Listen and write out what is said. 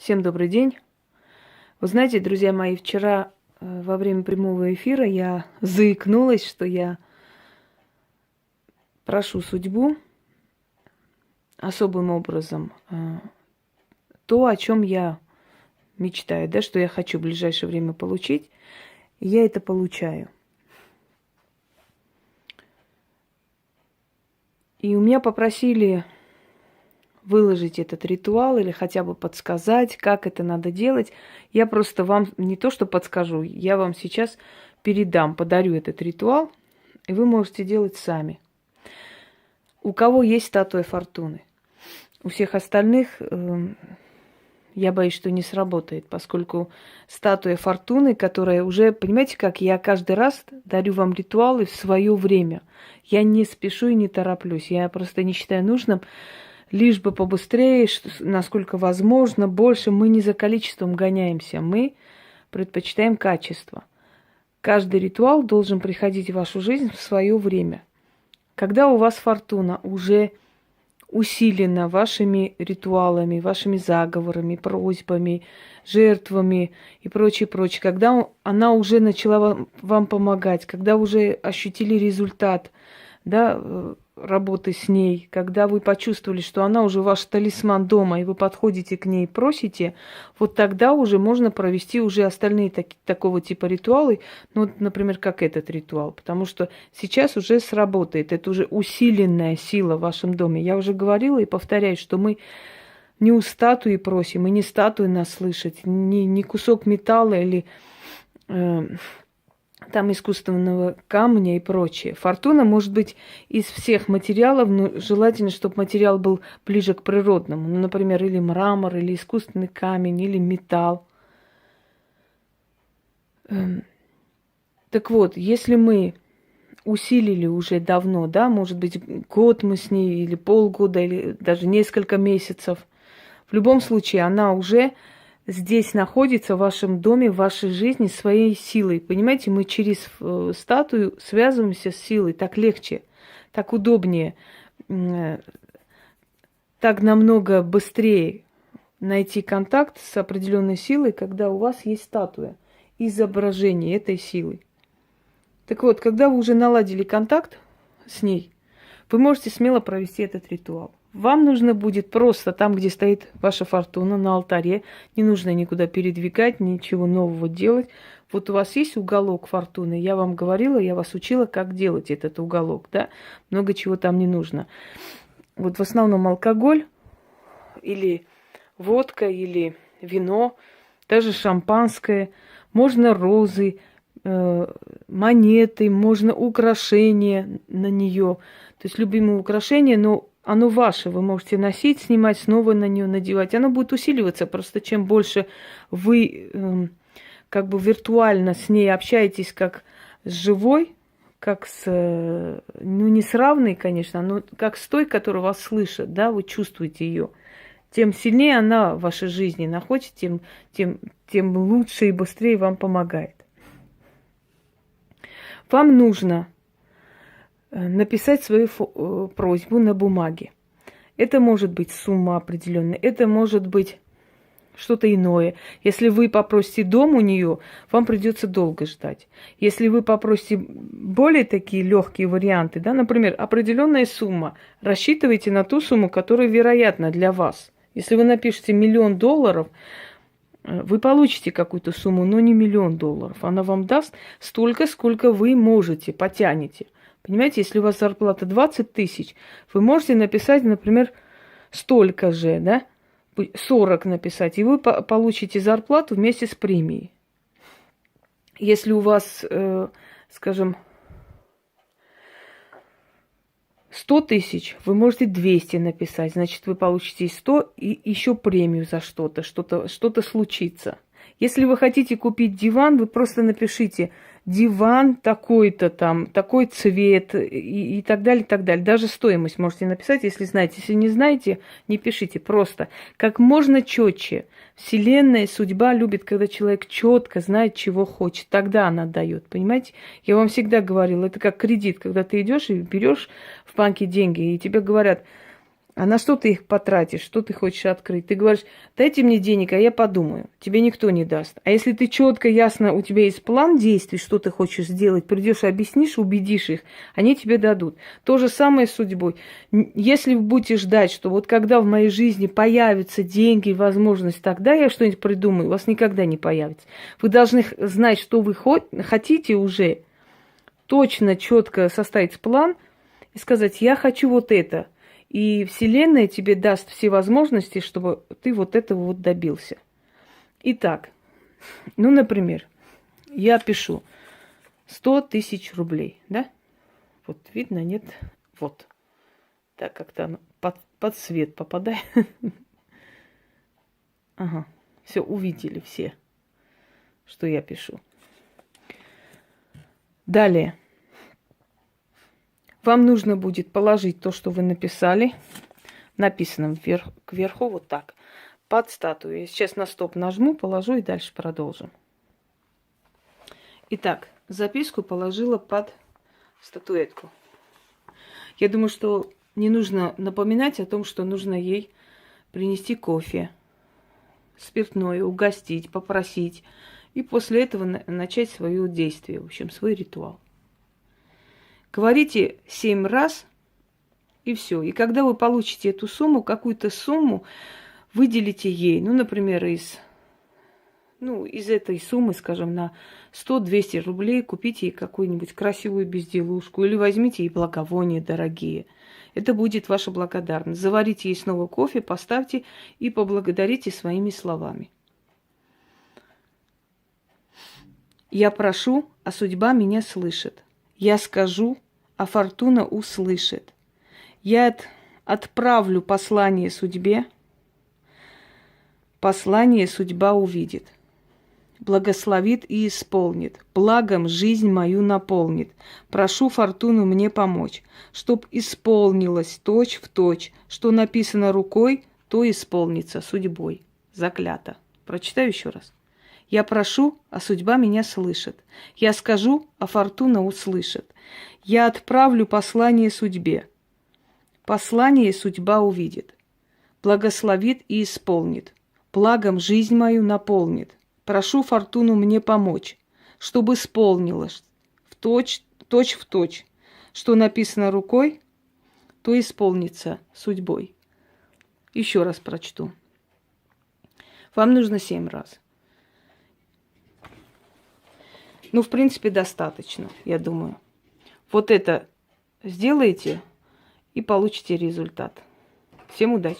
Всем добрый день. Вы знаете, друзья мои, вчера во время прямого эфира я заикнулась, что я прошу судьбу особым образом то, о чем я мечтаю, да, что я хочу в ближайшее время получить, и я это получаю. И у меня попросили выложить этот ритуал или хотя бы подсказать, как это надо делать. Я просто вам не то что подскажу, я вам сейчас подарю этот ритуал, и вы можете делать сами. У кого есть статуя фортуны? У всех остальных я боюсь, что не сработает, поскольку статуя фортуны, которая уже, понимаете, как я каждый раз дарю вам ритуалы в свое время. Я не спешу и не тороплюсь. Я просто не считаю нужным, лишь бы побыстрее, насколько возможно, больше. Мы не за количеством гоняемся, мы предпочитаем качество. Каждый ритуал должен приходить в вашу жизнь в свое время. Когда у вас фортуна уже усилена вашими ритуалами, вашими заговорами, просьбами, жертвами и прочее, прочее, когда она уже начала вам помогать, когда уже ощутили результат, да, работы с ней, когда вы почувствовали, что она уже ваш талисман дома, и вы подходите к ней и просите, вот тогда уже можно провести уже остальные такого типа ритуалы, ну, вот, например, как этот ритуал, потому что сейчас уже сработает, это уже усиленная сила в вашем доме. Я уже говорила и повторяю, что мы не у статуи просим, и не статуи нас слышать, не кусок металла или там искусственного камня и прочее. Фортуна может быть из всех материалов, но желательно, чтобы материал был ближе к природному. Ну, например, или мрамор, или искусственный камень, или металл. Так вот, если мы усилили уже давно, да, может быть, год мы с ней, или полгода, или даже несколько месяцев, в любом случае она уже здесь находится, в вашем доме, в вашей жизни своей силой. Понимаете, мы через статую связываемся с силой. Так легче, так удобнее, так намного быстрее найти контакт с определенной силой, когда у вас есть статуя, изображение этой силы. Так вот, когда вы уже наладили контакт с ней, вы можете смело провести этот ритуал. Вам нужно будет просто там, где стоит ваша фортуна, на алтаре. Не нужно никуда передвигать, ничего нового делать. Вот у вас есть уголок фортуны. Я вам говорила, я вас учила, как делать этот уголок, да? Много чего там не нужно. Вот в основном алкоголь или водка, или вино, даже шампанское. Можно розы, монеты, можно украшения на нее. То есть любимое украшение, но оно ваше, вы можете носить, снимать, снова на нее надевать. Оно будет усиливаться, просто чем больше вы как бы виртуально с ней общаетесь как с живой, как с, ну не с равной, конечно, но как с той, которая вас слышит, да, вы чувствуете ее. Тем сильнее она в вашей жизни находится, тем лучше и быстрее вам помогает. Вам нужно написать свою просьбу на бумаге. Это может быть сумма определенная, это может быть что-то иное. Если вы попросите дом у нее, вам придется долго ждать. Если вы попросите более такие легкие варианты, да, например, определенная сумма, рассчитывайте на ту сумму, которая вероятна для вас. Если вы напишете $1 000 000, вы получите какую-то сумму, но не $1 000 000. Она вам даст столько, сколько вы можете, потянете. Понимаете, если у вас зарплата 20 тысяч, вы можете написать, например, столько же, да, 40 написать, и вы получите зарплату вместе с премией. Если у вас, скажем, 100 тысяч, вы можете 200 написать, значит, вы получите 100 и еще премию за что-то случится. Если вы хотите купить диван, вы просто напишите диван такой-то там, такой цвет и так далее, и так далее. Даже стоимость можете написать, если знаете. Если не знаете, не пишите. Просто как можно четче. Вселенная, судьба любит, когда человек четко знает, чего хочет. Тогда она дает, понимаете? Я вам всегда говорила, это как кредит, когда ты идешь и берешь в банке деньги, и тебе говорят: А на что ты их потратишь? Что ты хочешь открыть? Ты говоришь, дайте мне денег, а я подумаю. Тебе никто не даст. А если ты четко, ясно, у тебя есть план действий, что ты хочешь сделать, придешь, объяснишь, убедишь их, они тебе дадут. То же самое с судьбой. Если вы будете ждать, что вот когда в моей жизни появятся деньги, возможность, тогда я что-нибудь придумаю, у вас никогда не появится. Вы должны знать, что вы хотите уже, точно, четко составить план и сказать, я хочу вот это. И Вселенная тебе даст все возможности, чтобы ты вот этого вот добился. Итак, ну, например, я пишу 100 тысяч рублей, да? Вот видно, нет? Вот. Так как-то оно под свет попадает. Ага, все, увидели все, что я пишу. Далее. Вам нужно будет положить то, что вы написали, написанным кверху, вот так, под статую. Я сейчас на стоп нажму, положу и дальше продолжим. Итак, записку положила под статуэтку. Я думаю, что не нужно напоминать о том, что нужно ей принести кофе, спиртное, угостить, попросить. И после этого начать свое действие, в общем, свой ритуал. Говорите 7 раз, и все. И когда вы получите эту сумму, какую-то сумму выделите ей. Ну, например, из этой суммы, скажем, на 100-200 рублей купите ей какую-нибудь красивую безделушку или возьмите ей благовония дорогие. Это будет ваша благодарность. Заварите ей снова кофе, поставьте и поблагодарите своими словами. Я прошу, а судьба меня слышит. Я скажу, а фортуна услышит. Я отправлю послание судьбе, послание судьба увидит. Благословит и исполнит, благом жизнь мою наполнит. Прошу фортуну мне помочь, чтоб исполнилось точь в точь, что написано рукой, то исполнится судьбой. Заклято. Прочитаю еще раз. Я прошу, а судьба меня слышит. Я скажу, а фортуна услышит. Я отправлю послание судьбе. Послание судьба увидит. Благословит и исполнит. Благом жизнь мою наполнит. Прошу фортуну мне помочь, чтобы исполнилось точь в точь. Что написано рукой, то исполнится судьбой. Еще раз прочту. Вам нужно 7 раз. Ну, в принципе, достаточно, я думаю. Вот это сделайте и получите результат. Всем удачи!